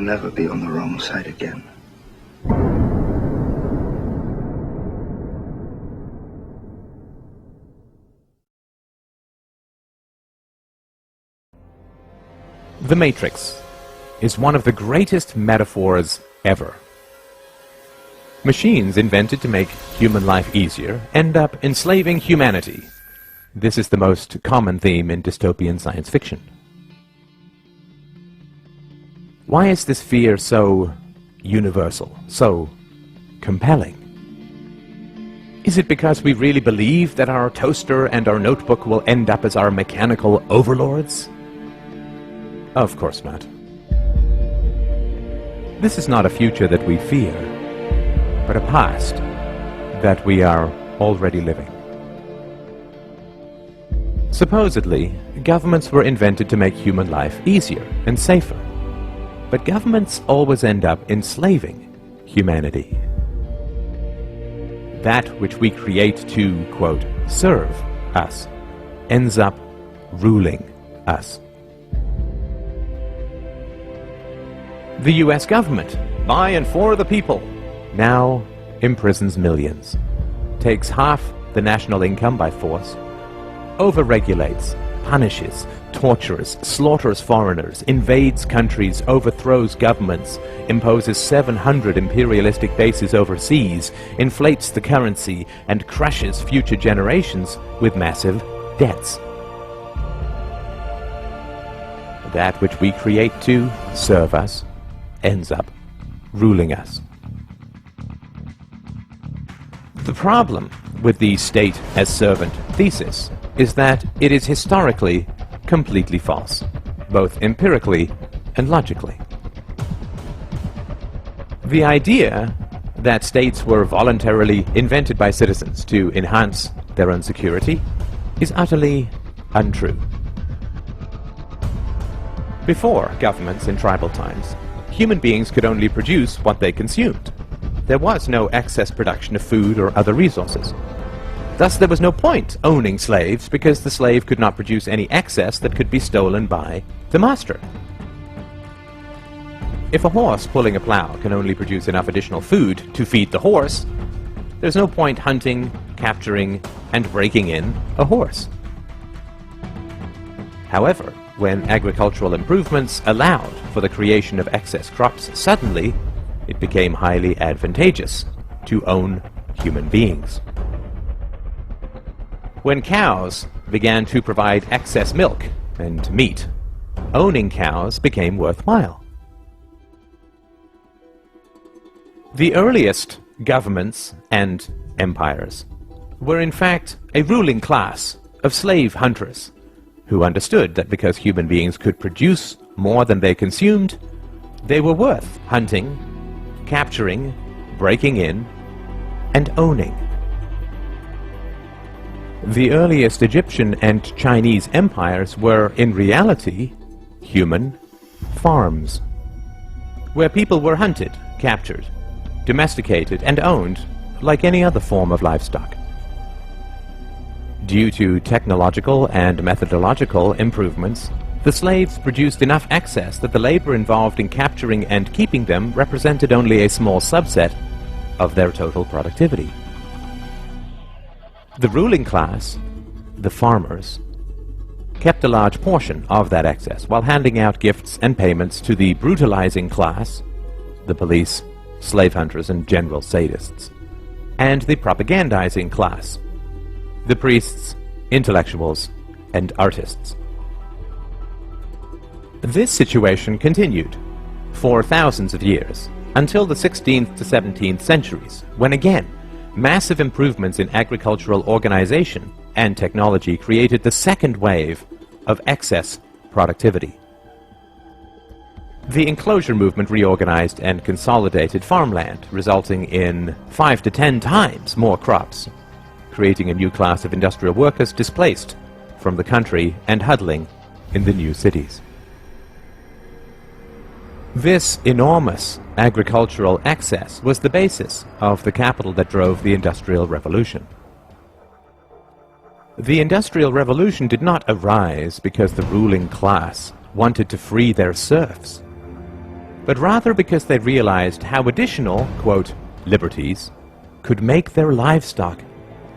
never be on the wrong side again. The Matrix is one of the greatest metaphors ever. Machines invented to make human life easier end up enslaving humanity. This is the most common theme in dystopian science fiction. Why is this fear so universal, so compelling? Is it because we really believe that our toaster and our notebook will end up as our mechanical overlords? Of course not. This is not a future that we fear, but a past that we are already living. Supposedly, governments were invented to make human life easier and safer. But governments always end up enslaving humanity. That which we create to, quote, serve us, ends up ruling us. The US government, by and for the people, now imprisons millions, takes half the national income by force, overregulates, punishes, tortures, slaughters foreigners, invades countries, overthrows governments, imposes 700 imperialistic bases overseas, inflates the currency, and crushes future generations with massive debts. That which we create to serve us ends up ruling us. The problem with the state as servant thesis is that it is historically completely false, both empirically and logically. The idea that states were voluntarily invented by citizens to enhance their own security is utterly untrue. Before governments in tribal times, human beings could only produce what they consumed. There was no excess production of food or other resources. Thus there was no point owning slaves, because the slave could not produce any excess that could be stolen by the master. If a horse pulling a plow can only produce enough additional food to feed the horse, there's no point hunting, capturing, and breaking in a horse. However, when agricultural improvements allowed for the creation of excess crops, suddenly it became highly advantageous to own human beings. When cows began to provide excess milk and meat, owning cows became worthwhile. The earliest governments and empires were in fact a ruling class of slave hunters who understood that because human beings could produce more than they consumed, they were worth hunting, capturing, breaking in, and owning. The earliest Egyptian and Chinese empires were, in reality, human farms, where people were hunted, captured, domesticated, and owned like any other form of livestock. Due to technological and methodological improvements, the slaves produced enough excess that the labor involved in capturing and keeping them represented only a small subset of their total productivity. The ruling class, the farmers, kept a large portion of that excess while handing out gifts and payments to the brutalizing class, the police, slave hunters, and general sadists, and the propagandizing class, the priests, intellectuals, and artists. This situation continued for thousands of years, until the 16th to 17th centuries, when again, massive improvements in agricultural organization and technology created the second wave of excess productivity. The enclosure movement reorganized and consolidated farmland, resulting in 5 to 10 times more crops, creating a new class of industrial workers displaced from the country and huddling in the new cities. This enormous agricultural excess was the basis of the capital that drove the Industrial Revolution. The Industrial Revolution did not arise because the ruling class wanted to free their serfs. but rather because they realized how additional, quote, liberties could make their livestock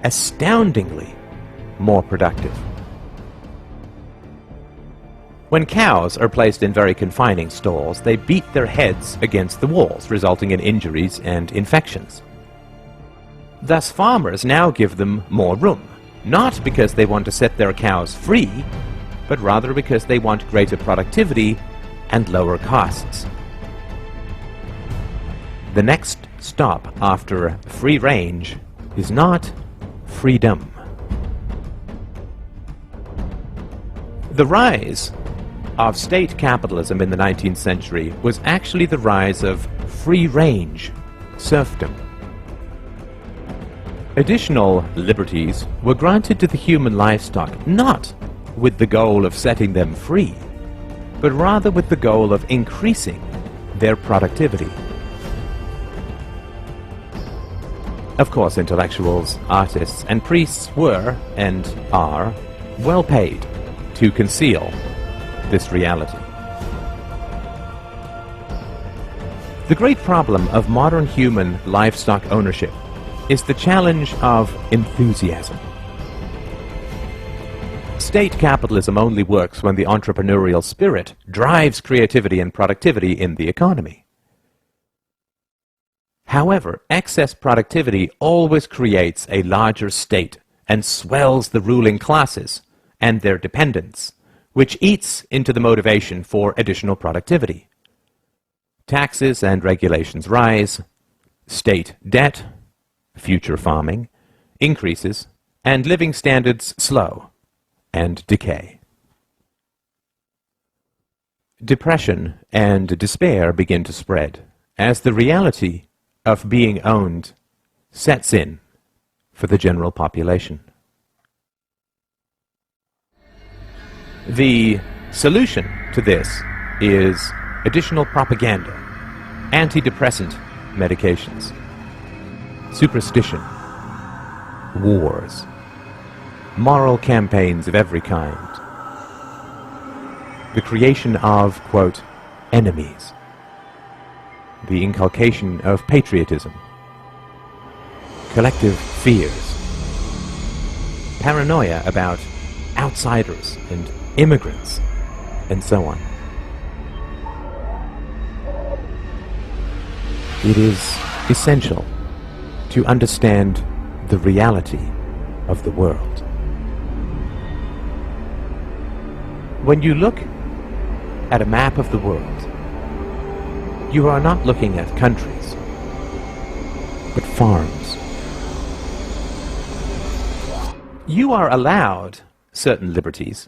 astoundingly more productive. When cows are placed in very confining stalls, they beat their heads against the walls, resulting in injuries and infections. Thus, farmers now give them more room, not because they want to set their cows free, but rather because they want greater productivity and lower costs. The next stop after free range is not freedom. The rise of state capitalism in the 19th century was actually the rise of free-range serfdom. Additional liberties were granted to the human livestock not with the goal of setting them free, but rather with the goal of increasing their productivity. Of course, intellectuals, artists, and priests were, and are, well paid to conceal this reality. The great problem of modern human livestock ownership is the challenge of enthusiasm. State capitalism only works when the entrepreneurial spirit drives creativity and productivity in the economy. However, excess productivity always creates a larger state and swells the ruling classes and their dependents, which eats into the motivation for additional productivity. Taxes and regulations rise, state debt, future farming, increases, and living standards slow and decay. Depression and despair begin to spread as the reality of being owned sets in for the general population. The solution to this is additional propaganda, antidepressant medications, superstition, wars, moral campaigns of every kind, the creation of, quote, enemies, the inculcation of patriotism, collective fears, paranoia about outsiders and immigrants, and so on. It is essential to understand the reality of the world. When you look at a map of the world, you are not looking at countries, but farms. You are allowed certain liberties